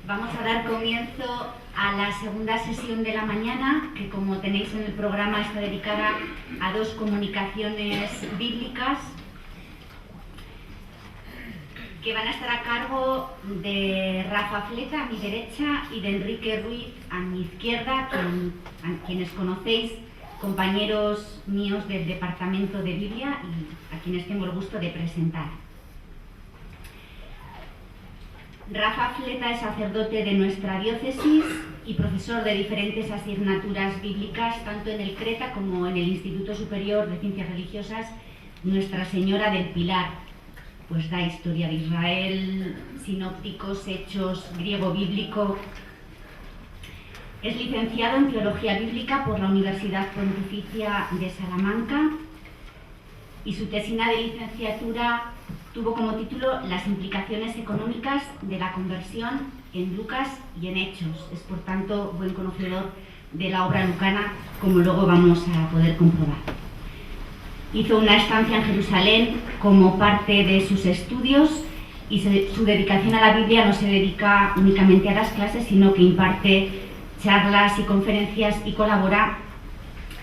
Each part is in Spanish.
Vamos a dar comienzo a la segunda sesión de la mañana, que como tenéis en el programa está dedicada a dos comunicaciones bíblicas que van a estar a cargo de Rafa Fleta a mi derecha y de Enrique Ruiz a mi izquierda, a quienes conocéis, compañeros míos del Departamento de Biblia y a quienes tengo el gusto de presentar. Rafa Fleta es sacerdote de nuestra diócesis y profesor de diferentes asignaturas bíblicas, tanto en el CRETA como en el Instituto Superior de Ciencias Religiosas Nuestra Señora del Pilar. Pues da historia de Israel, sinópticos, hechos, griego bíblico. Es licenciado en Teología Bíblica por la Universidad Pontificia de Salamanca y su tesina de licenciatura tuvo como título Las implicaciones económicas de la conversión en Lucas y en Hechos. Es, por tanto, buen conocedor de la obra lucana, como luego vamos a poder comprobar. Hizo una estancia en Jerusalén como parte de sus estudios y su dedicación a la Biblia no se dedica únicamente a las clases, sino que imparte charlas y conferencias y colabora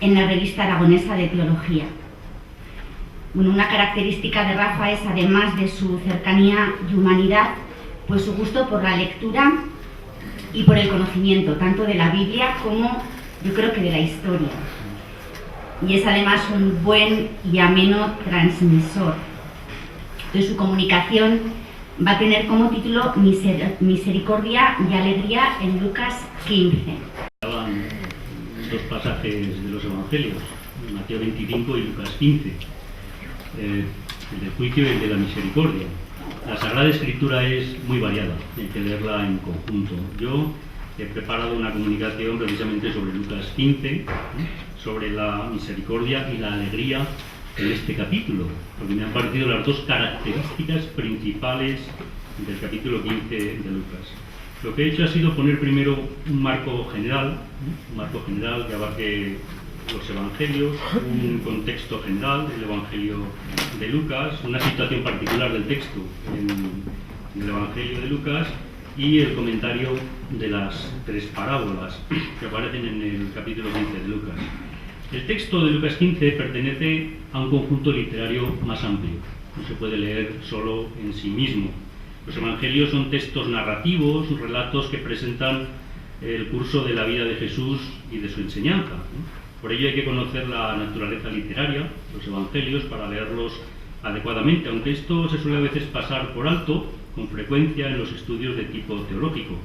en la Revista Aragonesa de Teología. Bueno, una característica de Rafa es, además de su cercanía y humanidad, pues su gusto por la lectura y por el conocimiento, tanto de la Biblia como, yo creo, que de la historia. Y es además un buen y ameno transmisor. Entonces, su comunicación va a tener como título Misericordia y Alegría en Lucas 15. Estaban dos pasajes de los Evangelios, Mateo 25 y Lucas 15. El del juicio y el de la misericordia. La Sagrada Escritura es muy variada, hay que leerla en conjunto. Yo he preparado una comunicación precisamente sobre Lucas 15, sobre la misericordia y la alegría en este capítulo, porque me han parecido las dos características principales del capítulo 15 de Lucas. Lo que he hecho ha sido poner primero un marco general que abarque los evangelios, un contexto general del evangelio de Lucas, una situación particular del texto en el evangelio de Lucas y el comentario de las tres parábolas que aparecen en el capítulo 15 de Lucas. El texto de Lucas 15 pertenece a un conjunto literario más amplio, no se puede leer solo en sí mismo. Los evangelios son textos narrativos, relatos que presentan el curso de la vida de Jesús y de su enseñanza. Por ello hay que conocer la naturaleza literaria, los evangelios, para leerlos adecuadamente, aunque esto se suele a veces pasar por alto, con frecuencia en los estudios de tipo teológico.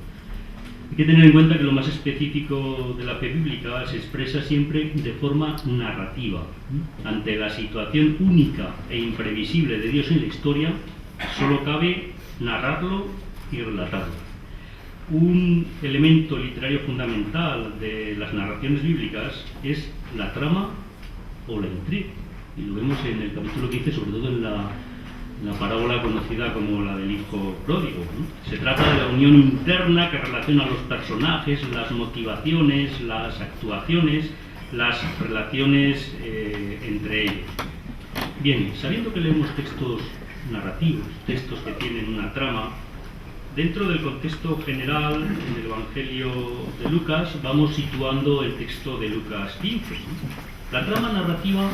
Hay que tener en cuenta que lo más específico de la fe bíblica se expresa siempre de forma narrativa. Ante la situación única e imprevisible de Dios en la historia, solo cabe narrarlo y relatarlo. Un elemento literario fundamental de las narraciones bíblicas es la trama o la intriga, y lo vemos en el capítulo 15, sobre todo en la parábola conocida como la del hijo pródigo, ¿no? Se trata de la unión interna que relaciona a los personajes, las motivaciones, las actuaciones, las relaciones entre ellos. Bien, sabiendo que leemos textos narrativos, textos que tienen una trama, dentro del contexto general del Evangelio de Lucas vamos situando el texto de Lucas 15. La trama narrativa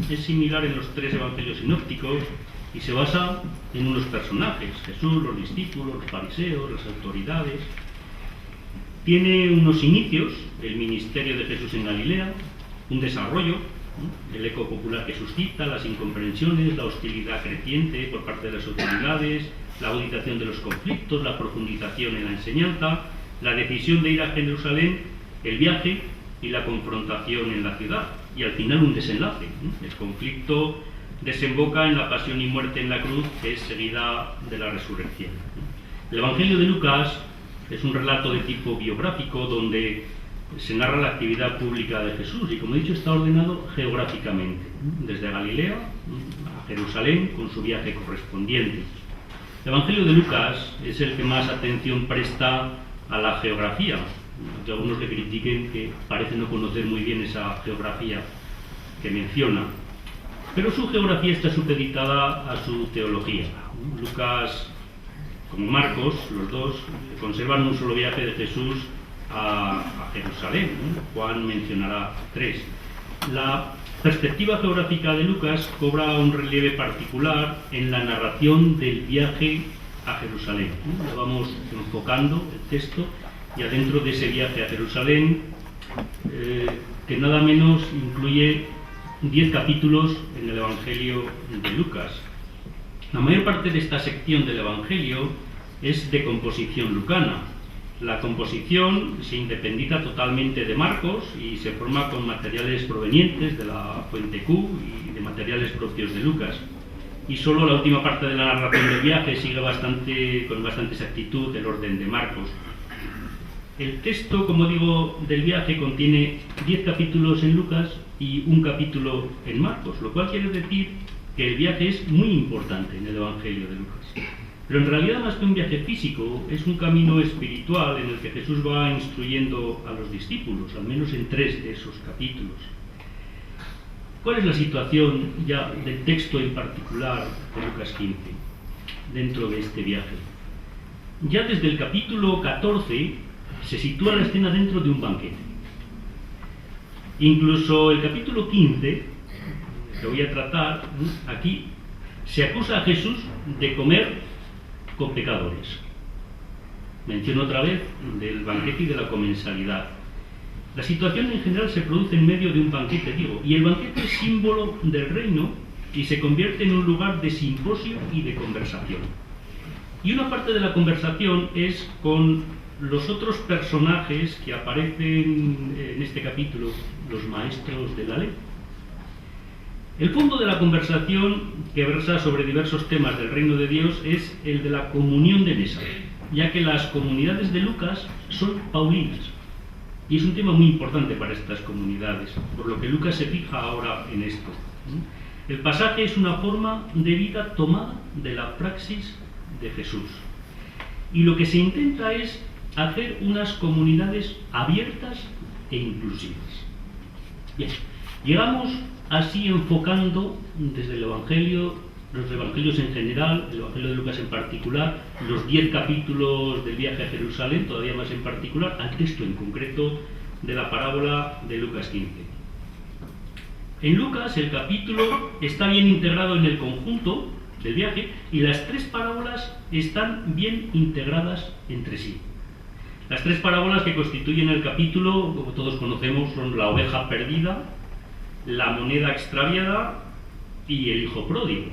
es similar en los tres evangelios sinópticos y se basa en unos personajes: Jesús, los discípulos, los fariseos, las autoridades. Tiene unos inicios, el ministerio de Jesús en Galilea, un desarrollo, el eco popular que suscita, las incomprensiones, la hostilidad creciente por parte de las autoridades, la agudización de los conflictos, la profundización en la enseñanza, la decisión de ir a Jerusalén, el viaje y la confrontación en la ciudad. Y al final un desenlace. El conflicto desemboca en la pasión y muerte en la cruz, que es seguida de la resurrección. El Evangelio de Lucas es un relato de tipo biográfico donde se narra la actividad pública de Jesús y, como he dicho, está ordenado geográficamente, desde Galilea a Jerusalén con su viaje correspondiente. El Evangelio de Lucas es el que más atención presta a la geografía. Hay algunos que critiquen que parece no conocer muy bien esa geografía que menciona, pero su geografía está supeditada a su teología. Lucas como Marcos, los dos conservan un solo viaje de Jesús a Jerusalén, ¿no? Juan mencionará 3. La perspectiva geográfica de Lucas cobra un relieve particular en la narración del viaje a Jerusalén, ¿no? Lo vamos enfocando el texto y adentro de ese viaje a Jerusalén, que nada menos incluye 10 capítulos en el Evangelio de Lucas. La mayor parte de esta sección del Evangelio es de composición lucana. La composición se independiza totalmente de Marcos y se forma con materiales provenientes de la fuente Q y de materiales propios de Lucas. Y solo la última parte de la narración del viaje sigue con bastante exactitud el orden de Marcos. El texto, como digo, del viaje contiene 10 capítulos en Lucas y un capítulo en Marcos, lo cual quiere decir que el viaje es muy importante en el Evangelio de Lucas. Pero en realidad, más que un viaje físico, es un camino espiritual en el que Jesús va instruyendo a los discípulos, al menos en 3 de esos capítulos. ¿Cuál es la situación ya del texto en particular de Lucas 15 dentro de este viaje? Ya desde el capítulo 14 se sitúa la escena dentro de un banquete. Incluso el capítulo 15, que voy a tratar aquí, se acusa a Jesús de comer con pecadores. Menciono otra vez del banquete y de la comensalidad. La situación en general se produce en medio de un banquete, digo, y el banquete es símbolo del reino y se convierte en un lugar de simposio y de conversación. Y una parte de la conversación es con los otros personajes que aparecen en este capítulo, los maestros de la ley. El fondo de la conversación, que versa sobre diversos temas del reino de Dios, es el de la comunión de mesa, ya que las comunidades de Lucas son paulinas. Y es un tema muy importante para estas comunidades, por lo que Lucas se fija ahora en esto. El pasaje es una forma de vida tomada de la praxis de Jesús. Y lo que se intenta es hacer unas comunidades abiertas e inclusivas. Bien, llegamos así enfocando desde el Evangelio, los Evangelios en general, el Evangelio de Lucas en particular, los 10 capítulos del viaje a Jerusalén, todavía más en particular, al texto en concreto de la parábola de Lucas 15. En Lucas el capítulo está bien integrado en el conjunto del viaje y las 3 parábolas están bien integradas entre sí. Las 3 parábolas que constituyen el capítulo, como todos conocemos, son la oveja perdida, la moneda extraviada y el hijo pródigo.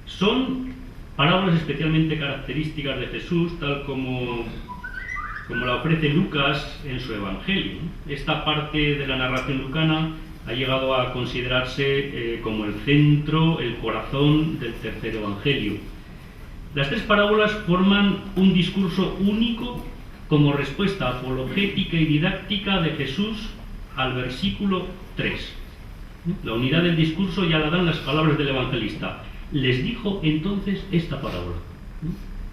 Son parábolas especialmente características de Jesús, tal como la ofrece Lucas en su Evangelio. Esta parte de la narración lucana ha llegado a considerarse como el centro, el corazón del tercer Evangelio. Las 3 parábolas forman un discurso único como respuesta apologética y didáctica de Jesús al versículo 3. La unidad del discurso ya la dan las palabras del evangelista. Les dijo entonces esta parábola,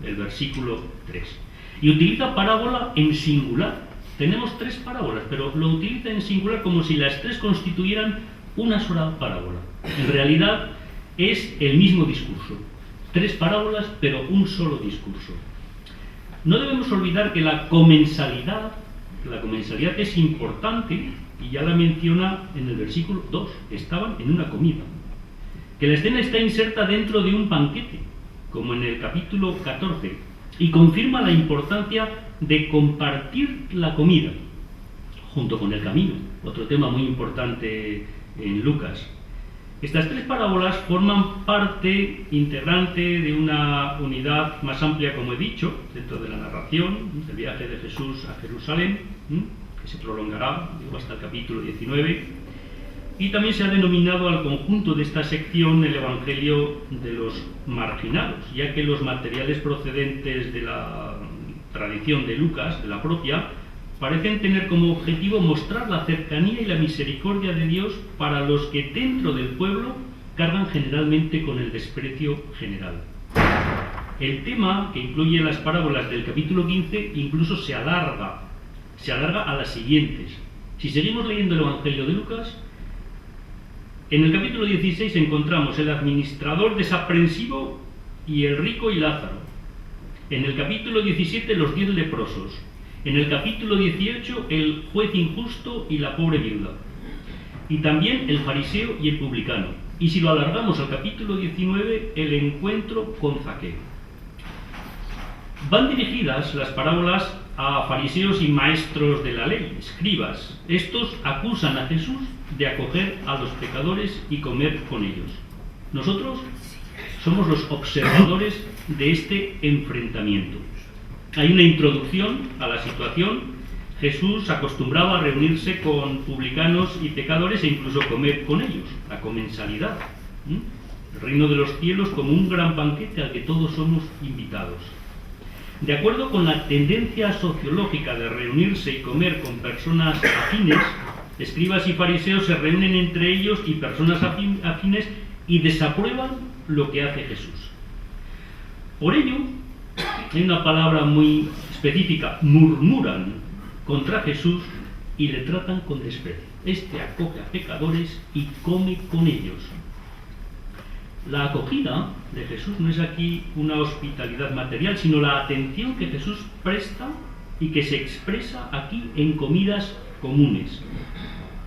el versículo 3. Y utiliza parábola en singular. Tenemos 3 parábolas, pero lo utiliza en singular como si las 3 constituyeran una sola parábola. En realidad es el mismo discurso. 3 parábolas, pero un solo discurso. No debemos olvidar que la comensalidad es importante y ya la menciona en el versículo 2. Estaban en una comida. Que la escena está inserta dentro de un banquete, como en el capítulo 14, y confirma la importancia de compartir la comida junto con el camino, otro tema muy importante en Lucas. Estas 3 parábolas forman parte integrante de una unidad más amplia, como he dicho, dentro de la narración del viaje de Jesús a Jerusalén, que se prolongará hasta el capítulo 19, y también se ha denominado al conjunto de esta sección el Evangelio de los marginados, ya que los materiales procedentes de la tradición de Lucas, de la propia, parecen tener como objetivo mostrar la cercanía y la misericordia de Dios para los que dentro del pueblo cargan generalmente con el desprecio general. El tema que incluye las parábolas del capítulo 15 incluso se alarga a las siguientes. Si seguimos leyendo el Evangelio de Lucas, en el capítulo 16 encontramos el administrador desaprensivo y el rico y Lázaro. En el capítulo 17, los 10 leprosos. En el capítulo 18, el juez injusto y la pobre viuda. Y también el fariseo y el publicano. Y si lo alargamos al capítulo 19, el encuentro con Zaqueo. Van dirigidas las parábolas a fariseos y maestros de la ley, escribas. Estos acusan a Jesús de acoger a los pecadores y comer con ellos. Nosotros somos los observadores de este enfrentamiento. Hay una introducción a la situación. Jesús acostumbraba a reunirse con publicanos y pecadores e incluso comer con ellos, la comensalidad. El reino de los cielos como un gran banquete al que todos somos invitados. De acuerdo con la tendencia sociológica de reunirse y comer con personas afines, escribas y fariseos se reúnen entre ellos y personas afines y desaprueban lo que hace Jesús. Por ello, hay una palabra muy específica, murmuran contra Jesús y le tratan con desprecio. Este acoge a pecadores y come con ellos. La acogida de Jesús no es aquí una hospitalidad material, sino la atención que Jesús presta y que se expresa aquí en comidas comunes.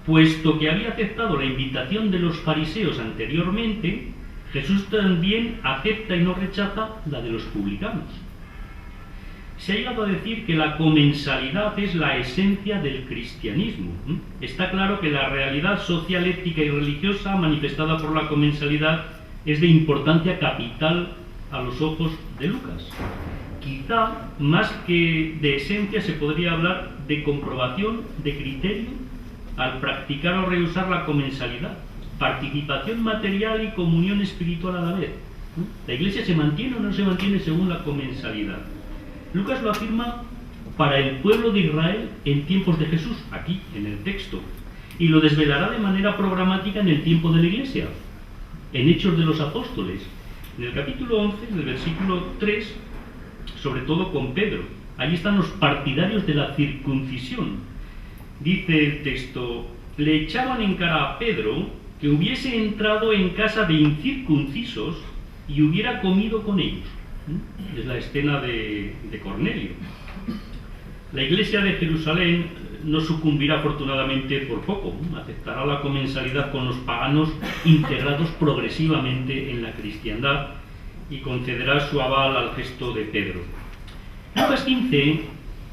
Puesto que había aceptado la invitación de los fariseos anteriormente, Jesús también acepta y no rechaza la de los publicanos. Se ha llegado a decir que la comensalidad es la esencia del cristianismo. Está claro que la realidad social, ética y religiosa manifestada por la comensalidad es de importancia capital a los ojos de Lucas. Quizá, más que de esencia, se podría hablar de comprobación, de criterio, al practicar o rehusar la comensalidad, participación material y comunión espiritual a la vez. ¿La Iglesia se mantiene o no se mantiene según la comensalidad? Lucas lo afirma para el pueblo de Israel en tiempos de Jesús, aquí, en el texto, y lo desvelará de manera programática en el tiempo de la Iglesia, en Hechos de los Apóstoles, en el capítulo 11, en el versículo 3, sobre todo con Pedro. Allí están los partidarios de la circuncisión. Dice el texto, le echaban en cara a Pedro que hubiese entrado en casa de incircuncisos y hubiera comido con ellos. Es la escena de Cornelio. La Iglesia de Jerusalén no sucumbirá afortunadamente por poco, aceptará la comensalidad con los paganos integrados progresivamente en la cristiandad y concederá su aval al gesto de Pedro. Lucas 15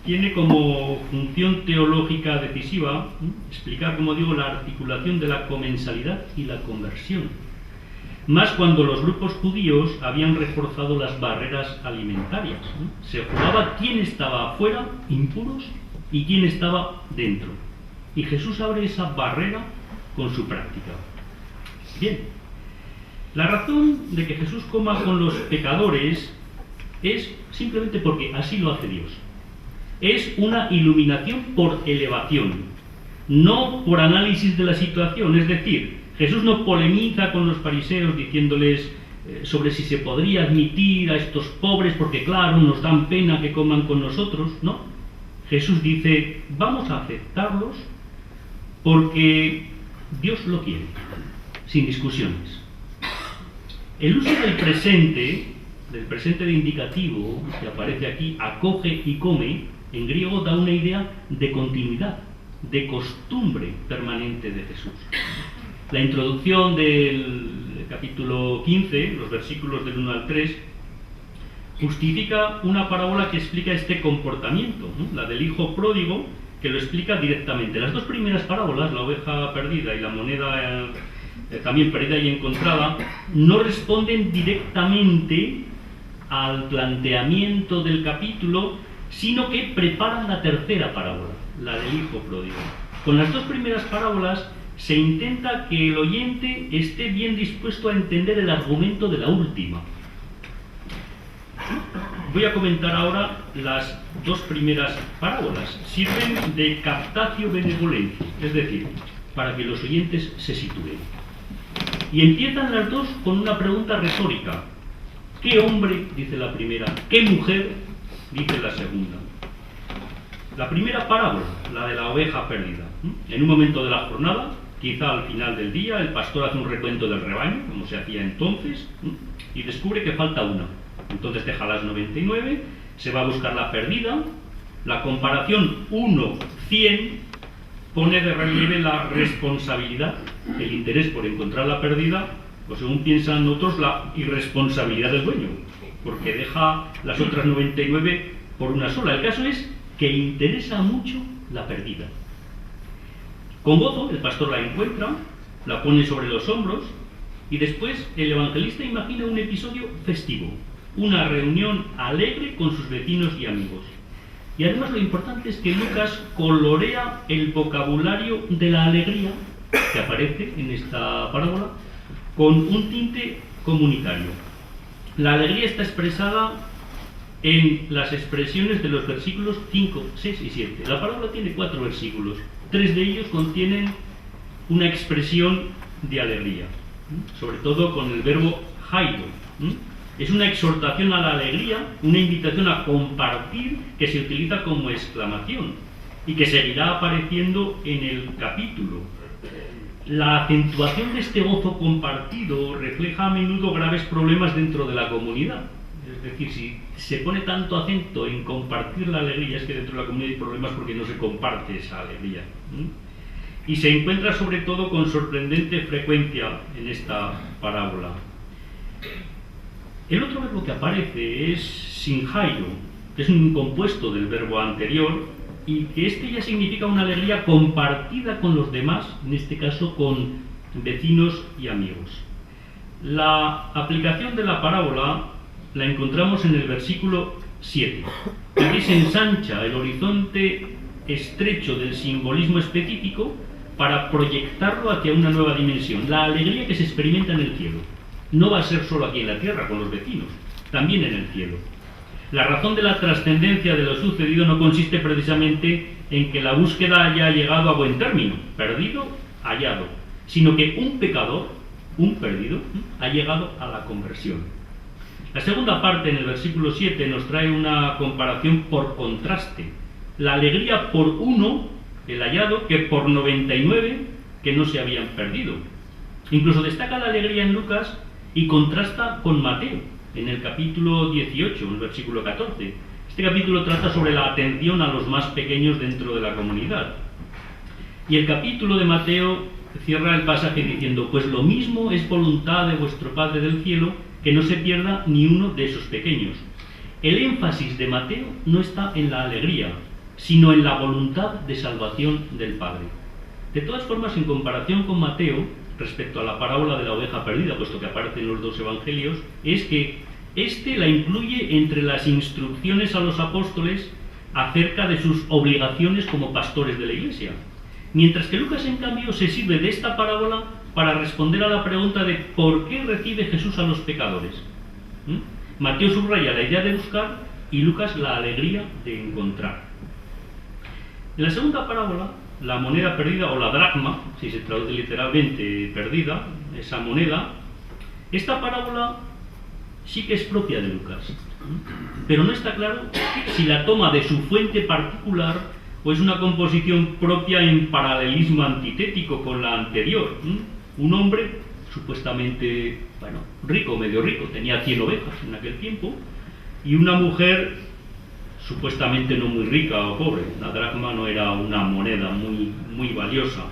tiene como función teológica decisiva explicar, como digo, la articulación de la comensalidad y la conversión, más cuando los grupos judíos habían reforzado las barreras alimentarias. Se jugaba quién estaba afuera, impuros, y quién estaba dentro. Y Jesús abre esa barrera con su práctica. Bien, la razón de que Jesús coma con los pecadores es simplemente porque así lo hace Dios. Es una iluminación por elevación, no por análisis de la situación. Es decir, Jesús no polemiza con los fariseos diciéndoles sobre si se podría admitir a estos pobres porque claro, nos dan pena que coman con nosotros, ¿no? Jesús dice, vamos a aceptarlos porque Dios lo quiere, sin discusiones. El uso del presente de indicativo que aparece aquí, acoge y come, en griego da una idea de continuidad, de costumbre permanente de Jesús. La introducción del capítulo 15, los versículos del 1 al 3, justifica una parábola que explica este comportamiento, ¿no? La del hijo pródigo, que lo explica directamente. Las dos primeras parábolas, la oveja perdida y la moneda también perdida y encontrada, no responden directamente al planteamiento del capítulo, sino que preparan la tercera parábola, la del hijo pródigo. Con las dos primeras parábolas se intenta que el oyente esté bien dispuesto a entender el argumento de la última. Voy a comentar ahora las dos primeras parábolas. Sirven de captatio benevolentia, es decir, para que los oyentes se sitúen. Y empiezan las dos con una pregunta retórica. ¿Qué hombre? Dice la primera. ¿Qué mujer? Dice la segunda. La primera parábola, la de la oveja perdida. En un momento de la jornada, quizá al final del día, el pastor hace un recuento del rebaño, como se hacía entonces, y descubre que falta una. Entonces deja las 99 Se va a buscar la perdida. La comparación 1-100 pone de relieve la responsabilidad, el interés por encontrar la perdida, o según piensan otros, la irresponsabilidad del dueño, porque deja las otras 99 por una sola. El caso es que interesa mucho la perdida. Con gozo el pastor la encuentra, la pone sobre los hombros y después el evangelista imagina un episodio festivo, una reunión alegre con sus vecinos y amigos. Y además lo importante es que Lucas colorea el vocabulario de la alegría que aparece en esta parábola con un tinte comunitario. La alegría está expresada en las expresiones de los versículos 5, 6 y 7. La parábola tiene 4 versículos. 3 de ellos contienen una expresión de alegría, sobre todo con el verbo jairo. Es una exhortación a la alegría, una invitación a compartir que se utiliza como exclamación y que seguirá apareciendo en el capítulo. La acentuación de este gozo compartido refleja a menudo graves problemas dentro de la comunidad. Es decir, si se pone tanto acento en compartir la alegría, es que dentro de la comunidad hay problemas porque no se comparte esa alegría. Y se encuentra sobre todo con sorprendente frecuencia en esta parábola. El otro verbo que aparece es sinjairo, que es un compuesto del verbo anterior y que este ya significa una alegría compartida con los demás, en este caso con vecinos y amigos. La aplicación de la parábola la encontramos en el versículo 7. Aquí se ensancha el horizonte estrecho del simbolismo específico para proyectarlo hacia una nueva dimensión, la alegría que se experimenta en el cielo. No va a ser solo aquí en la tierra, con los vecinos, también en el cielo. La razón de la trascendencia de lo sucedido no consiste precisamente en que la búsqueda haya llegado a buen término, perdido, hallado, sino que un pecador, un perdido, ha llegado a la conversión. La segunda parte, en el versículo 7, nos trae una comparación por contraste. La alegría por uno, el hallado, que por 99 que no se habían perdido. Incluso destaca la alegría en Lucas y contrasta con Mateo, en el capítulo 18, en el versículo 14. Este capítulo trata sobre la atención a los más pequeños dentro de la comunidad. Y el capítulo de Mateo cierra el pasaje diciendo: pues lo mismo es voluntad de vuestro Padre del cielo, que no se pierda ni uno de esos pequeños. El énfasis de Mateo no está en la alegría, sino en la voluntad de salvación del Padre. De todas formas, en comparación con Mateo, respecto a la parábola de la oveja perdida, puesto que aparece en los dos evangelios, es que este la incluye entre las instrucciones a los apóstoles acerca de sus obligaciones como pastores de la iglesia. Mientras que Lucas, en cambio, se sirve de esta parábola para responder a la pregunta de ¿por qué recibe Jesús a los pecadores? Mateo subraya la idea de buscar y Lucas la alegría de encontrar. En la segunda parábola, la moneda perdida, o la dracma, si se traduce literalmente perdida, esa moneda, esta parábola sí que es propia de Lucas, pero no está claro si la toma de su fuente particular o es una composición propia en paralelismo antitético con la anterior. Un hombre supuestamente, rico, medio rico, tenía 100 ovejas en aquel tiempo, y una mujer supuestamente no muy rica o pobre. La dracma no era una moneda muy valiosa.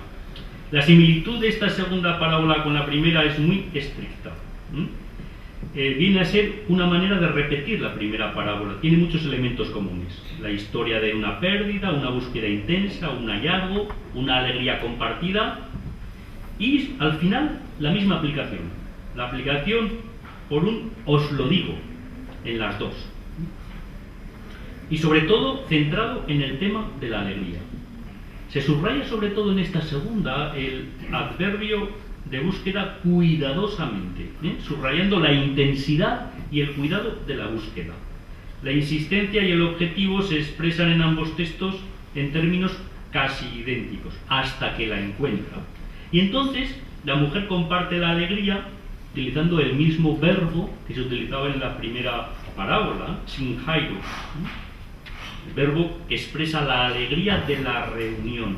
La similitud de esta segunda parábola con la primera es muy estricta. Viene a ser una manera de repetir la primera parábola. Tiene muchos elementos comunes. La historia de una pérdida, una búsqueda intensa, un hallazgo, una alegría compartida y, al final, la misma aplicación. La aplicación por un os lo digo en las dos. Y sobre todo centrado en el tema de la alegría. Se subraya sobre todo en esta segunda el adverbio de búsqueda cuidadosamente, subrayando la intensidad y el cuidado de la búsqueda. La insistencia y el objetivo se expresan en ambos textos en términos casi idénticos, hasta que la encuentra. Y entonces la mujer comparte la alegría utilizando el mismo verbo que se utilizaba en la primera parábola, sinjairo. El verbo que expresa la alegría de la reunión.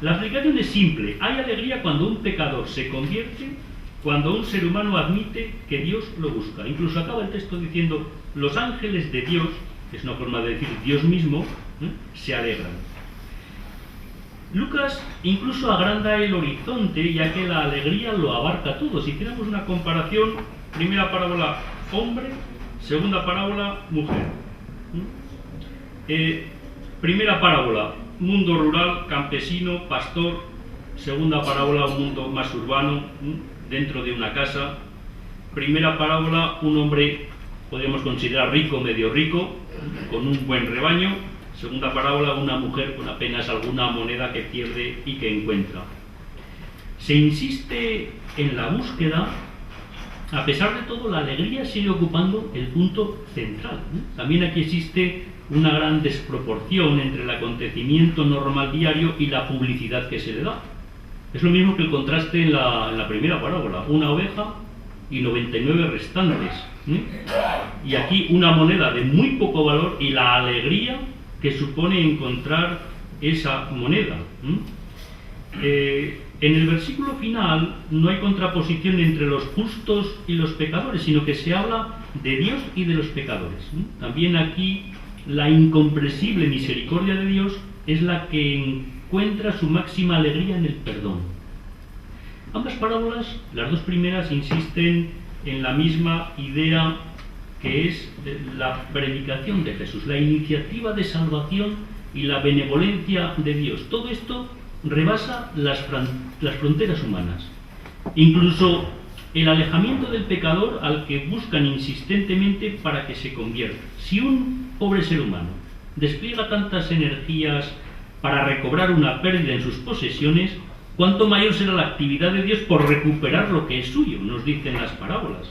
La aplicación es simple. Hay alegría cuando un pecador se convierte, cuando un ser humano admite que Dios lo busca. Incluso acaba el texto diciendo: los ángeles de Dios es una forma de decir Dios mismo, se alegran. Lucas incluso agranda el horizonte, ya que la alegría lo abarca todo. Si hiciéramos una comparación, primera parábola hombre, segunda parábola mujer. Primera parábola, mundo rural, campesino, pastor. Segunda parábola, un mundo más urbano, dentro de una casa. Primera parábola, un hombre, podríamos considerar rico, medio rico, con un buen rebaño. Segunda parábola, una mujer con apenas alguna moneda que pierde y que encuentra. Se insiste en la búsqueda. A pesar de todo, la alegría sigue ocupando el punto central. También aquí existe una gran desproporción entre el acontecimiento normal diario y la publicidad que se le da. Es lo mismo que el contraste en la primera parábola, una oveja y 99 restantes. Y aquí una moneda de muy poco valor y la alegría que supone encontrar esa moneda. En el versículo final no hay contraposición entre los justos y los pecadores, sino que se habla de Dios y de los pecadores. También aquí la incomprensible misericordia de Dios es la que encuentra su máxima alegría en el perdón. Ambas parábolas, las dos primeras, insisten en la misma idea que es la predicación de Jesús, la iniciativa de salvación y la benevolencia de Dios. Todo esto rebasa las fronteras humanas. Incluso el alejamiento del pecador al que buscan insistentemente para que se convierta. Si un pobre ser humano despliega tantas energías para recobrar una pérdida en sus posesiones, cuánto mayor será la actividad de Dios por recuperar lo que es suyo, nos dicen las parábolas.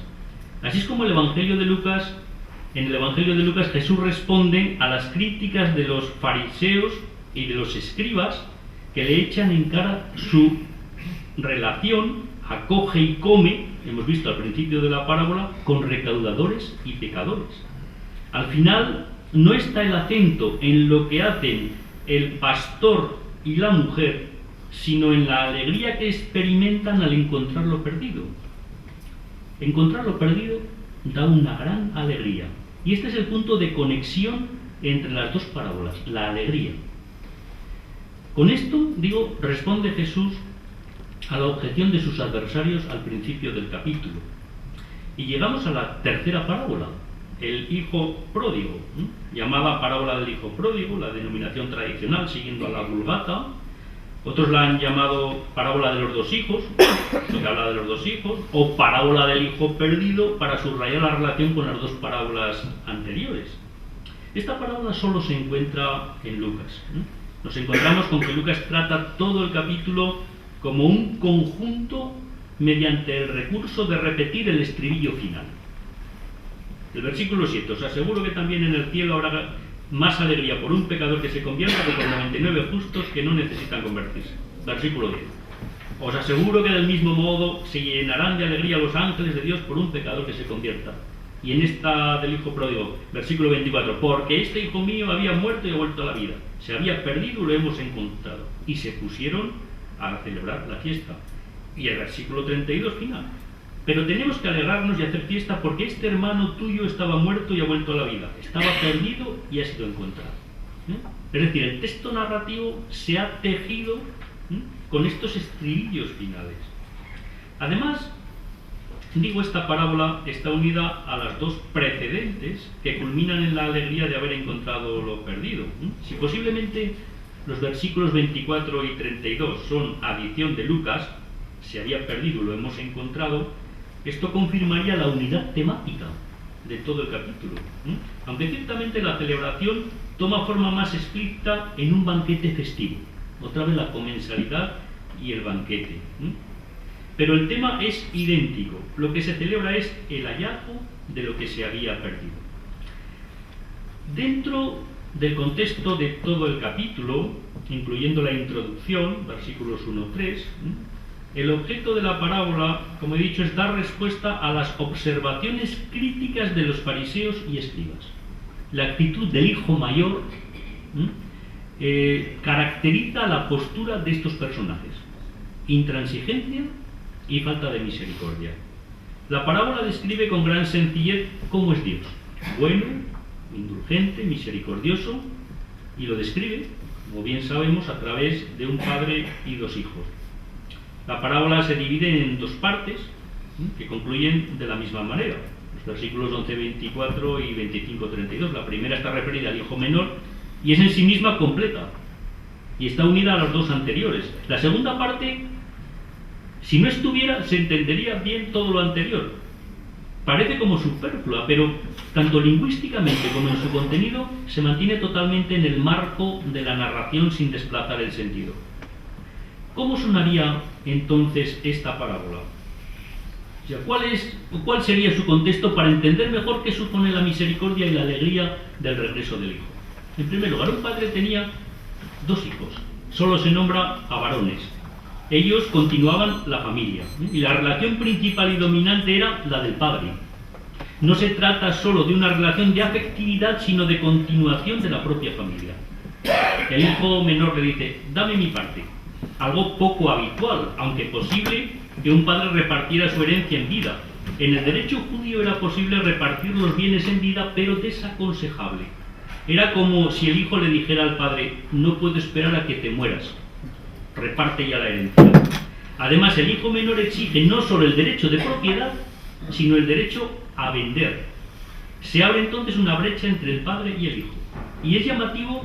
Así es como en el Evangelio de Lucas Jesús responde a las críticas de los fariseos y de los escribas que le echan en cara su relación, acoge y come, hemos visto al principio de la parábola, con recaudadores y pecadores. Al final no está el acento en lo que hacen el pastor y la mujer, sino en la alegría que experimentan al encontrar lo perdido. Encontrar lo perdido da una gran alegría. Y este es el punto de conexión entre las dos parábolas, la alegría. Con esto, responde Jesús a la objeción de sus adversarios al principio del capítulo. Y llegamos a la tercera parábola, el hijo pródigo, llamada parábola del hijo pródigo, la denominación tradicional, siguiendo a la Vulgata. Otros la han llamado parábola de los dos hijos, que habla de los dos hijos, o parábola del hijo perdido, para subrayar la relación con las dos parábolas anteriores. Esta parábola solo se encuentra en Lucas. Nos encontramos con que Lucas trata todo el capítulo como un conjunto mediante el recurso de repetir el estribillo final. El versículo 7, os aseguro que también en el cielo habrá más alegría por un pecador que se convierta que por 99 justos que no necesitan convertirse. Versículo 10. Os aseguro que del mismo modo se llenarán de alegría los ángeles de Dios por un pecador que se convierta. Y en esta del hijo pródigo, versículo 24, porque este hijo mío había muerto y ha vuelto a la vida. Se había perdido y lo hemos encontrado. Y se pusieron a celebrar la fiesta. Y el versículo 32 final. Pero tenemos que alegrarnos y hacer fiesta porque este hermano tuyo estaba muerto y ha vuelto a la vida. Estaba perdido y ha sido encontrado. Es decir, el texto narrativo se ha tejido con estos estribillos finales. Además, esta parábola está unida a las dos precedentes que culminan en la alegría de haber encontrado lo perdido. Si posiblemente los versículos 24 y 32 son adición de Lucas, se había perdido, lo hemos encontrado, esto confirmaría la unidad temática de todo el capítulo. Aunque ciertamente la celebración toma forma más explícita en un banquete festivo. Otra vez la comensalidad y el banquete. Pero el tema es idéntico. Lo que se celebra es el hallazgo de lo que se había perdido. Dentro del contexto de todo el capítulo, incluyendo la introducción, versículos 1-3, el objeto de la parábola, como he dicho, es dar respuesta a las observaciones críticas de los fariseos y escribas. La actitud del hijo mayor caracteriza la postura de estos personajes: intransigencia y falta de misericordia. La parábola describe con gran sencillez cómo es Dios: bueno, indulgente, misericordioso, y lo describe, como bien sabemos, a través de un padre y dos hijos. La parábola se divide en dos partes que concluyen de la misma manera. Los versículos 11:24 y 25:32. La primera está referida al hijo menor y es en sí misma completa y está unida a las dos anteriores. La segunda parte, si no estuviera, se entendería bien todo lo anterior. Parece como superflua, pero tanto lingüísticamente como en su contenido se mantiene totalmente en el marco de la narración sin desplazar el sentido. ¿Cómo sonaría entonces esta parábola? O sea, ¿cuál sería su contexto para entender mejor qué supone la misericordia y la alegría del regreso del hijo? En primer lugar, un padre tenía dos hijos, solo se nombra a varones. Ellos continuaban la familia, y la relación principal y dominante era la del padre. No se trata solo de una relación de afectividad, sino de continuación de la propia familia. El hijo menor le dice: dame mi parte. Algo poco habitual, aunque posible, que un padre repartiera su herencia en vida. En el derecho judío era posible repartir los bienes en vida, pero desaconsejable. Era como si el hijo le dijera al padre: no puedo esperar a que te mueras, reparte ya la herencia. Además, el hijo menor exige no solo el derecho de propiedad, sino el derecho a vender. Se abre entonces una brecha entre el padre y el hijo. Y es llamativo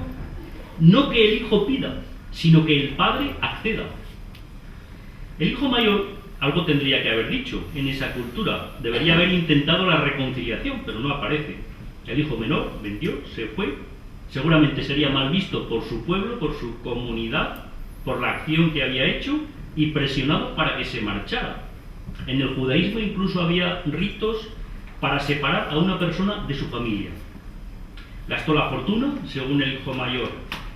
no que el hijo pida, sino que el padre acceda. El hijo mayor algo tendría que haber dicho en esa cultura. Debería haber intentado la reconciliación, pero no aparece. El hijo menor vendió, se fue. Seguramente sería mal visto por su pueblo, por su comunidad, por la acción que había hecho, y presionado para que se marchara. En el judaísmo incluso había ritos para separar a una persona de su familia. Gastó la fortuna, según el hijo mayor,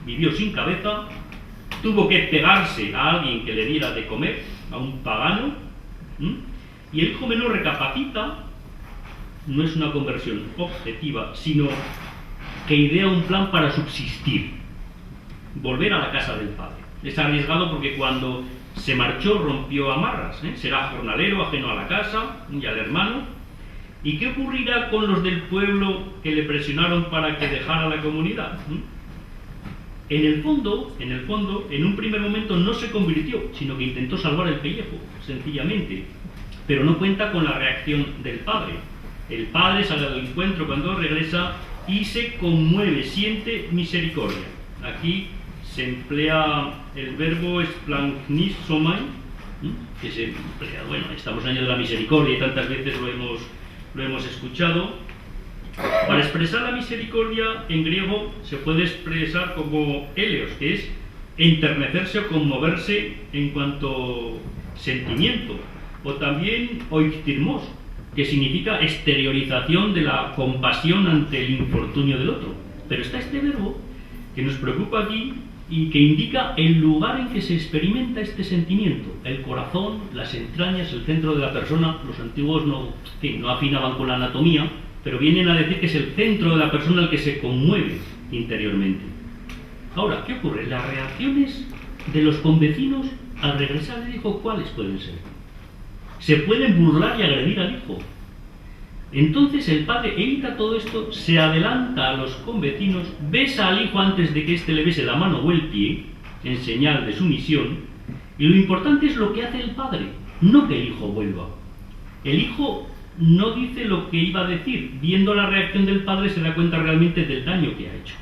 vivió sin cabeza, tuvo que pegarse a alguien que le diera de comer, a un pagano, y el hijo menor recapacita. No es una conversión objetiva, sino que idea un plan para subsistir, volver a la casa del padre. Es arriesgado porque cuando se marchó rompió amarras, será jornalero, ajeno a la casa y al hermano. ¿Y qué ocurrirá con los del pueblo que le presionaron para que dejara la comunidad? En el fondo, en un primer momento no se convirtió, sino que intentó salvar el pellejo, sencillamente, pero no cuenta con la reacción del padre. El padre sale al encuentro cuando regresa y se conmueve, siente misericordia. Aquí se emplea el verbo splanchnizomai, que se emplea, bueno, estamos en el año de la misericordia y tantas veces lo hemos escuchado. Para expresar la misericordia en griego se puede expresar como eleos, que es enternecerse o conmoverse en cuanto sentimiento, o también oiktirmos, que significa exteriorización de la compasión ante el infortunio del otro. Pero está este verbo que nos preocupa aquí y que indica el lugar en que se experimenta este sentimiento: el corazón, las entrañas, el centro de la persona. Los antiguos no afinaban con la anatomía, pero vienen a decir que es el centro de la persona el que se conmueve interiormente. Ahora, ¿qué ocurre? Las reacciones de los convecinos al regresar del hijo, ¿cuáles pueden ser? Se pueden burlar y agredir al hijo. Entonces el padre evita todo esto, se adelanta a los convecinos, besa al hijo antes de que éste le bese la mano o el pie, en señal de sumisión, y lo importante es lo que hace el padre, no que el hijo vuelva. El hijo no dice lo que iba a decir. Viendo la reacción del padre se da cuenta realmente del daño que ha hecho.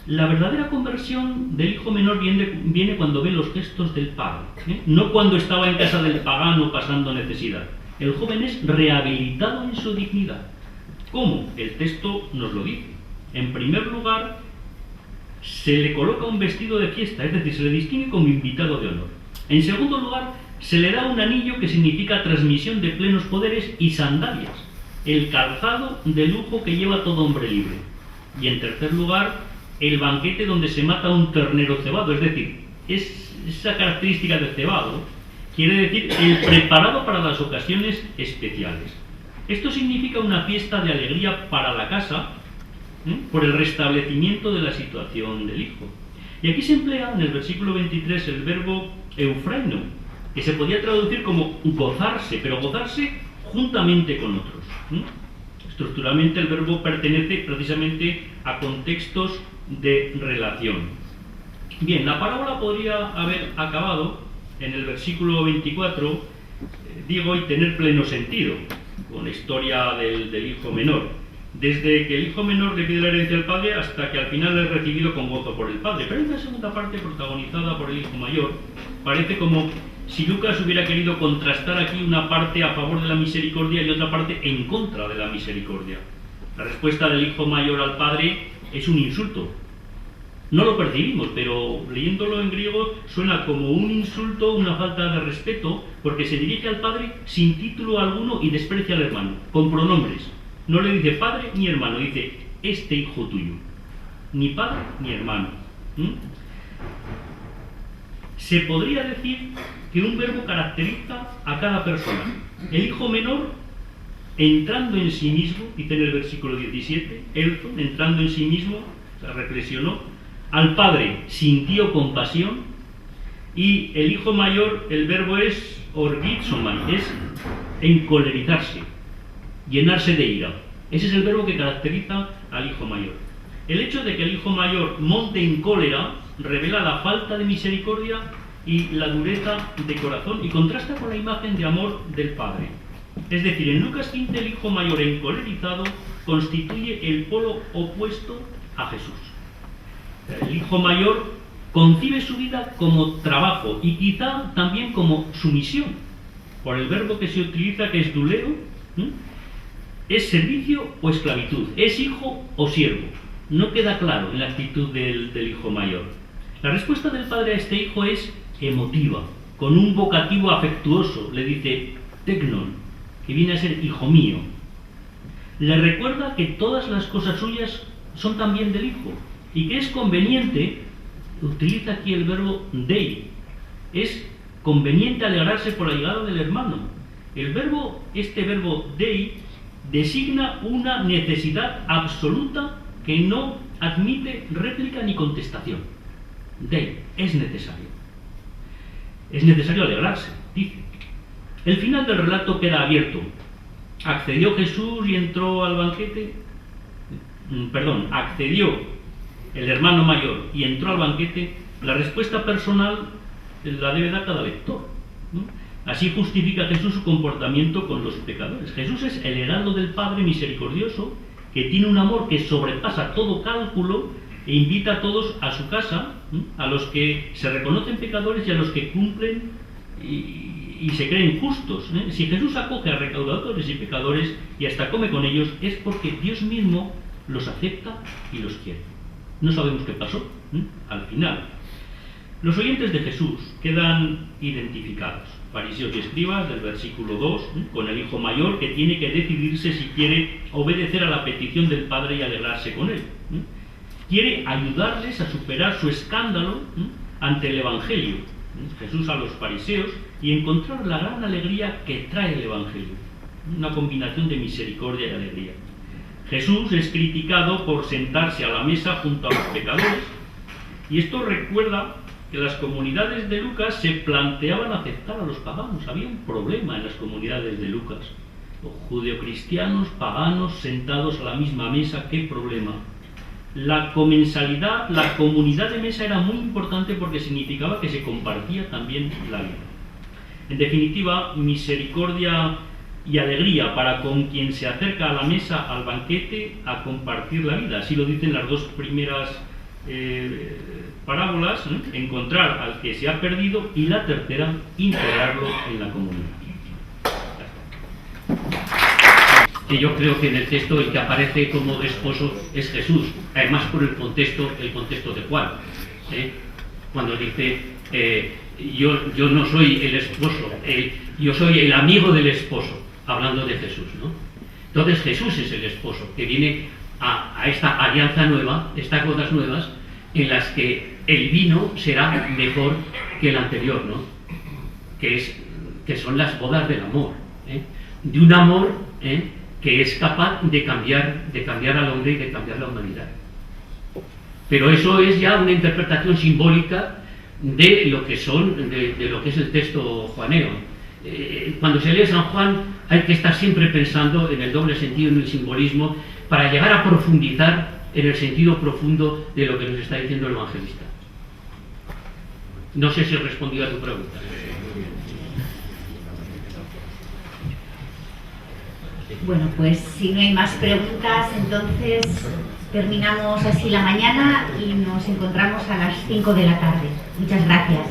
La verdadera conversión del hijo menor viene cuando ve los gestos del padre, no cuando estaba en casa del pagano pasando necesidad. El joven es rehabilitado en su dignidad. ¿Cómo? El texto nos lo dice. En primer lugar, se le coloca un vestido de fiesta, es decir, se le distingue como invitado de honor. En segundo lugar, se le da un anillo que significa transmisión de plenos poderes y sandalias, el calzado de lujo que lleva todo hombre libre. Y en tercer lugar, el banquete donde se mata un ternero cebado, es decir, esa característica de cebado quiere decir el preparado para las ocasiones especiales. Esto significa una fiesta de alegría para la casa, por el restablecimiento de la situación del hijo. Y aquí se emplea en el versículo 23 el verbo eufraino, que se podía traducir como gozarse, pero gozarse juntamente con otros. Estructuralmente el verbo pertenece precisamente a contextos de relación. Bien, la parábola podría haber acabado en el versículo 24, digo, y tener pleno sentido, con la historia del hijo menor. Desde que el hijo menor le pide la herencia al padre hasta que al final es recibido con gozo por el padre. Pero en la segunda parte, protagonizada por el hijo mayor, parece como si Lucas hubiera querido contrastar aquí una parte a favor de la misericordia y otra parte en contra de la misericordia. La respuesta del hijo mayor al padre es un insulto. No lo percibimos, pero leyéndolo en griego suena como un insulto, una falta de respeto, porque se dirige al padre sin título alguno y desprecia al hermano, con pronombres. No le dice padre ni hermano, dice este hijo tuyo. Ni padre ni hermano. Se podría decir que un verbo caracteriza a cada persona. El hijo menor, entrando en sí mismo, dice en el versículo 17, Elton, entrando en sí mismo, reflexionó. Al padre sintió compasión, y el hijo mayor, el verbo es orgizomai, es encolerizarse, llenarse de ira. Ese es el verbo que caracteriza al hijo mayor. El hecho de que el hijo mayor monte en cólera revela la falta de misericordia y la dureza de corazón, y contrasta con la imagen de amor del padre. Es decir, en Lucas 15 el hijo mayor encolerizado constituye el polo opuesto a Jesús. El hijo mayor concibe su vida como trabajo y quizá también como sumisión, por el verbo que se utiliza, que es duleo. ¿Es servicio o esclavitud? ¿Es hijo o siervo? No queda claro en la actitud del hijo mayor. La respuesta del padre a este hijo es emotiva, con un vocativo afectuoso. Le dice tecnon, que viene a ser hijo mío. Le recuerda que todas las cosas suyas son también del hijo, y que es conveniente, utiliza aquí el verbo dei, es conveniente alegrarse por la llegada del hermano. Este verbo dei designa una necesidad absoluta que no admite réplica ni contestación. Dei, es necesario. Es necesario alegrarse, dice. El final del relato queda abierto. ¿Accedió Jesús y entró al banquete? ¿Accedió el hermano mayor y entró al banquete? La respuesta personal la debe dar cada lector, ¿no? Así justifica Jesús su comportamiento con los pecadores. Jesús es el heraldo del Padre misericordioso, que tiene un amor que sobrepasa todo cálculo e invita a todos a su casa, a los que se reconocen pecadores y a los que cumplen y se creen justos. Si Jesús acoge a recaudadores y pecadores y hasta come con ellos, es porque Dios mismo los acepta y los quiere. No sabemos qué pasó al final. Los oyentes de Jesús quedan identificados. Fariseos y escribas, del versículo 2, con el hijo mayor que tiene que decidirse si quiere obedecer a la petición del padre y alegrarse con él. Quiere ayudarles a superar su escándalo ante el Evangelio. Jesús a los fariseos, y encontrar la gran alegría que trae el Evangelio. Una combinación de misericordia y alegría. Jesús es criticado por sentarse a la mesa junto a los pecadores, y esto recuerda que las comunidades de Lucas se planteaban aceptar a los paganos. Había un problema en las comunidades de Lucas. Los judeocristianos, paganos, sentados a la misma mesa, ¿qué problema? La comensalidad, la comunidad de mesa era muy importante porque significaba que se compartía también la vida. En definitiva, misericordia y alegría para con quien se acerca a la mesa, al banquete, a compartir la vida. Así lo dicen las dos primeras parábolas, encontrar al que se ha perdido, y la tercera, integrarlo en la comunidad. Que yo creo que en el texto el que aparece como esposo es Jesús, además por el contexto de Juan, cuando dice yo no soy el esposo, yo soy el amigo del esposo, hablando de Jesús, ¿no? Entonces Jesús es el esposo que viene a esta alianza nueva, estas bodas nuevas, en las que el vino será mejor que el anterior, ¿no? Que son las bodas del amor, de un amor que es capaz de cambiar al hombre y de cambiar la humanidad. Pero eso es ya una interpretación simbólica de lo que es el texto juaneo. Cuando se lee San Juan, hay que estar siempre pensando en el doble sentido, en el simbolismo, para llegar a profundizar en el sentido profundo de lo que nos está diciendo el evangelista. No sé si he respondido a tu pregunta. Bueno, pues si no hay más preguntas, entonces terminamos así la mañana y nos encontramos a las 5 de la tarde. Muchas gracias.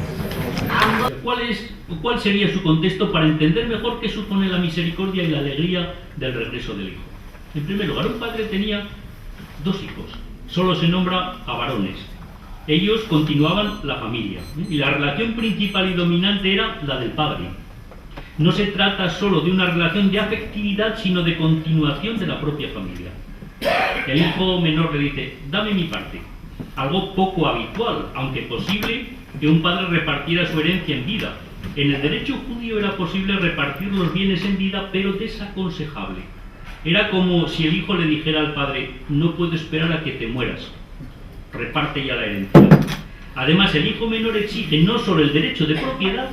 ¿Cuál sería su contexto para entender mejor qué supone la misericordia y la alegría del regreso del hijo? En primer lugar, un padre tenía 2 hijos, solo se nombra a varones. Ellos continuaban la familia, y la relación principal y dominante era la del padre. No se trata solo de una relación de afectividad, sino de continuación de la propia familia. El hijo menor le dice: dame mi parte. Algo poco habitual, aunque posible, que un padre repartiera su herencia en vida. En el derecho judío era posible repartir los bienes en vida, pero desaconsejable. Era como si el hijo le dijera al padre: no puedo esperar a que te mueras, reparte ya la herencia. Además, el hijo menor exige no solo el derecho de propiedad,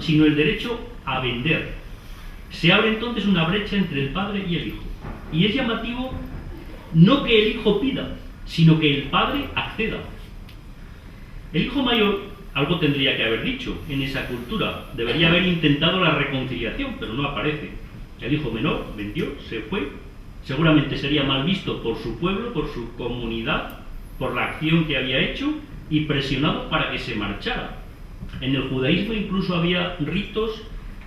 sino el derecho a vender. Se abre entonces una brecha entre el padre y el hijo. Y es llamativo no que el hijo pida, sino que el padre acceda. El hijo mayor algo tendría que haber dicho en esa cultura. Debería haber intentado la reconciliación, pero no aparece. El hijo menor vendió, se fue. Seguramente sería mal visto por su pueblo, por su comunidad, por la acción que había hecho, y presionado para que se marchara. En el judaísmo incluso había ritos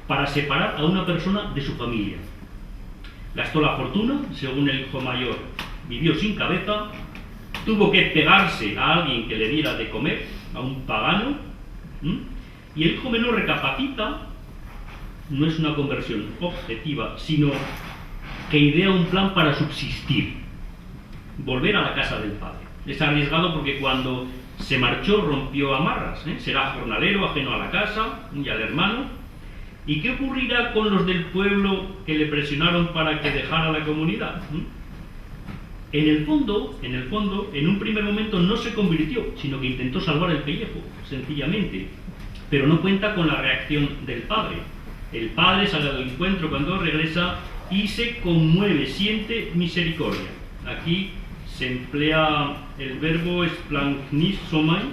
para separar a una persona de su familia. Gastó la fortuna, según el hijo mayor, vivió sin cabeza, tuvo que pegarse a alguien que le diera de comer, a un pagano, y el hijo menor recapacita. No es una conversión objetiva, sino que idea un plan para subsistir, volver a la casa del padre. Es arriesgado porque cuando se marchó rompió amarras, será jornalero, ajeno a la casa y al hermano. ¿Y qué ocurrirá con los del pueblo que le presionaron para que dejara la comunidad? En el fondo, en un primer momento no se convirtió, sino que intentó salvar el pellejo, sencillamente, pero no cuenta con la reacción del padre. El padre sale al encuentro cuando regresa y se conmueve, siente misericordia. Aquí se emplea el verbo splanchnizomai,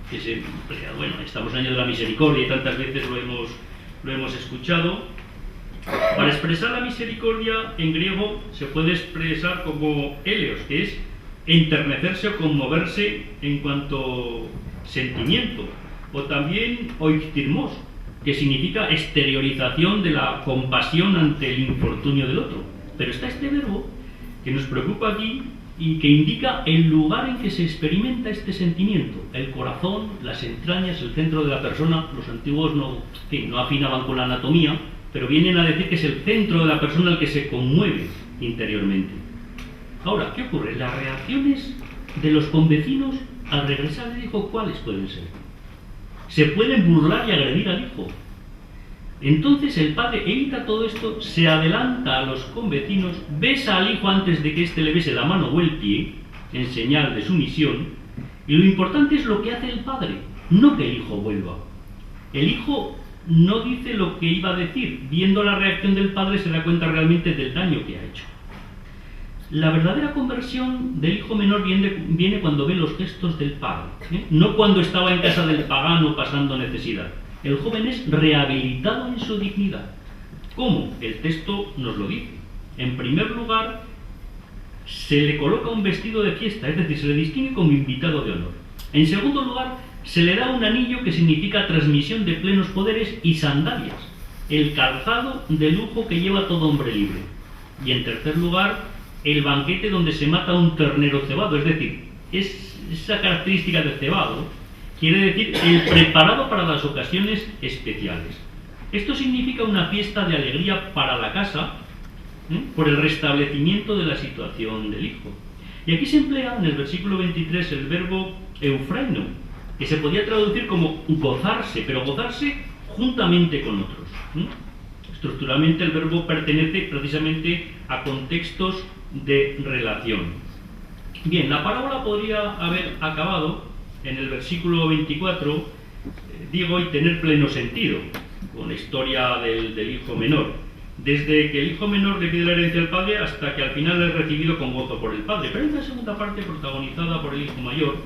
que se emplea, bueno, estamos en el año de la misericordia y tantas veces lo hemos escuchado. Para expresar la misericordia en griego se puede expresar como eleos, que es enternecerse o conmoverse en cuanto sentimiento, o también oiktirmos, que significa exteriorización de la compasión ante el infortunio del otro. Pero está este verbo que nos preocupa aquí y que indica el lugar en que se experimenta este sentimiento: el corazón, las entrañas, el centro de la persona. Los antiguos no afinaban con la anatomía, pero vienen a decir que es el centro de la persona el que se conmueve interiormente. Ahora, ¿qué ocurre? Las reacciones de los convecinos al regresar del hijo, ¿cuáles pueden ser? Se pueden burlar y agredir al hijo. Entonces el padre evita todo esto, se adelanta a los convecinos, besa al hijo antes de que éste le bese la mano o el pie, en señal de sumisión, y lo importante es lo que hace el padre, no que el hijo vuelva. El hijo no dice lo que iba a decir. Viendo la reacción del padre se da cuenta realmente del daño que ha hecho. La verdadera conversión del hijo menor viene cuando ve los gestos del padre, no cuando estaba en casa del pagano pasando necesidad. El joven es rehabilitado en su dignidad. ¿Cómo? El texto nos lo dice. En primer lugar, se le coloca un vestido de fiesta, es decir, se le distingue como invitado de honor. En segundo lugar, se le da un anillo que significa transmisión de plenos poderes y sandalias, el calzado de lujo que lleva todo hombre libre. Y en tercer lugar, el banquete donde se mata un ternero cebado, es decir, esa característica de cebado quiere decir el preparado para las ocasiones especiales. Esto significa una fiesta de alegría para la casa, por el restablecimiento de la situación del hijo. Y aquí se emplea en el versículo 23 el verbo eufraino, que se podía traducir como gozarse, pero gozarse juntamente con otros. Estructuralmente el verbo pertenece precisamente a contextos de relación. Bien, la parábola podría haber acabado en el versículo 24, digo, y tener pleno sentido, con la historia del hijo menor. desde que el hijo menor le pide la herencia al padre hasta que al final es recibido con gozo por el padre. Pero en la segunda parte, protagonizada por el hijo mayor,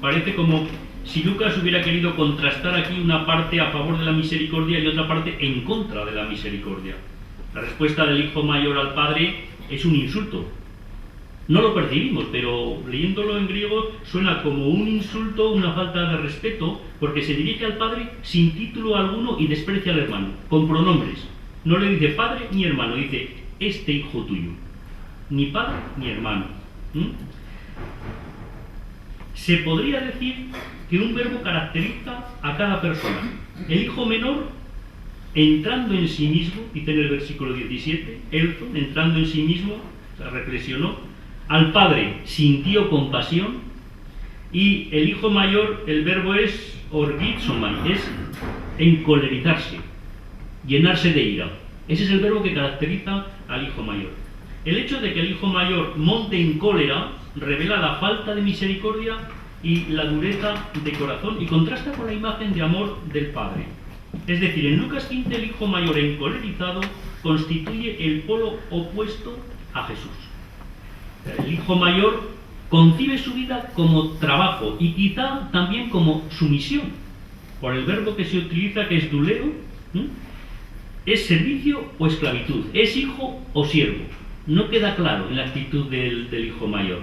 parece como si Lucas hubiera querido contrastar aquí una parte a favor de la misericordia y otra parte en contra de la misericordia. La respuesta del hijo mayor al padre es un insulto. No lo percibimos, pero leyéndolo en griego suena como un insulto, una falta de respeto, porque se dirige al padre sin título alguno y desprecia al hermano, con pronombres. No le dice padre ni hermano, dice este hijo tuyo. Ni padre ni hermano. Se podría decir que un verbo caracteriza a cada persona. El hijo menor, entrando en sí mismo, dice en el versículo 17, Elton, entrando en sí mismo, o sea, reflexionó. Al padre sintió compasión, y el hijo mayor, el verbo es orgizomai, es encolerizarse, llenarse de ira. Ese es el verbo que caracteriza al hijo mayor. El hecho de que el hijo mayor monte en cólera revela la falta de misericordia y la dureza de corazón, y contrasta con la imagen de amor del padre. Es decir, en Lucas 15 el hijo mayor encolerizado constituye el polo opuesto a Jesús. El hijo mayor concibe su vida como trabajo y quizá también como sumisión, por el verbo que se utiliza, que es duleo. ¿Es servicio o esclavitud? ¿Es hijo o siervo? No queda claro en la actitud del hijo mayor.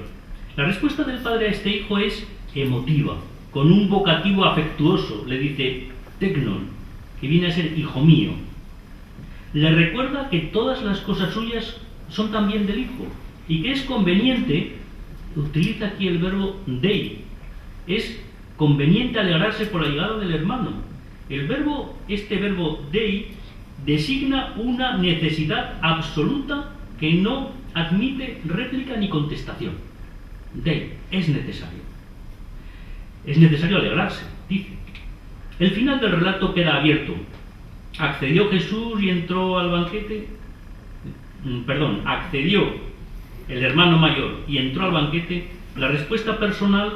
La respuesta del padre a este hijo es emotiva, con un vocativo afectuoso. Le dice teknon, que viene a ser hijo mío. Le recuerda que todas las cosas suyas son también del hijo, y que es conveniente, utiliza aquí el verbo dei, es conveniente alegrarse por la llegada del hermano. Este verbo dei designa una necesidad absoluta que no admite réplica ni contestación. Dei, es necesario. Es necesario alegrarse, dice. El final del relato queda abierto. ¿Accedió Jesús y entró al banquete? ¿Accedió el hermano mayor y entró al banquete? La respuesta personal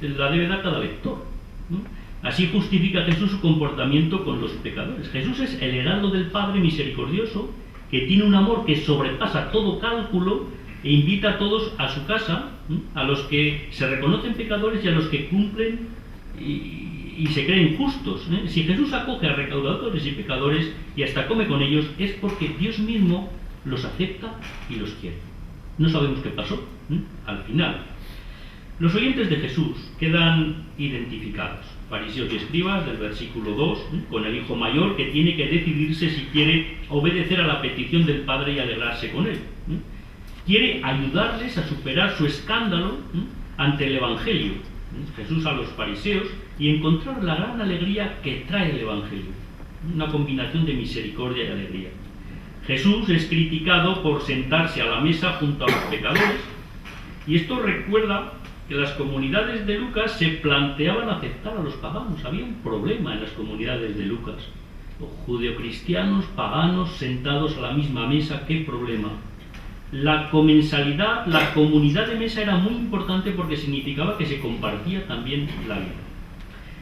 la debe dar cada lector, ¿no? Así justifica Jesús su comportamiento con los pecadores. Jesús es el heraldo del Padre misericordioso, que tiene un amor que sobrepasa todo cálculo e invita a todos a su casa, ¿no? A los que se reconocen pecadores y a los que cumplen y se creen justos, ¿eh? Si Jesús acoge a recaudadores y pecadores y hasta come con ellos, es porque Dios mismo los acepta y los quiere. No sabemos qué pasó, ¿eh? Al final. Los oyentes de Jesús quedan identificados, fariseos y escribas del versículo 2, ¿eh? Con el hijo mayor que tiene que decidirse si quiere obedecer a la petición del Padre y alegrarse con él, ¿eh? Quiere ayudarles a superar su escándalo, ¿eh? Ante el Evangelio, ¿eh? Jesús a los fariseos, y encontrar la gran alegría que trae el Evangelio, una combinación de misericordia y alegría. Jesús es criticado por sentarse a la mesa junto a los pecadores, y esto recuerda que las comunidades de Lucas se planteaban aceptar a los paganos. Había un problema en las comunidades de Lucas. Los judeocristianos, paganos, sentados a la misma mesa, ¿qué problema? La comensalidad, la comunidad de mesa era muy importante porque significaba que se compartía también la vida.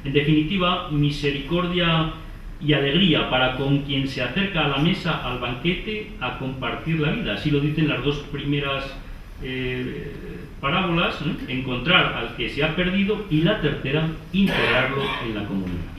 En definitiva, misericordia y alegría para con quien se acerca a la mesa, al banquete, a compartir la vida. Así lo dicen las dos primeras parábolas, ¿eh? Encontrar al que se ha perdido, y la tercera, integrarlo en la comunidad.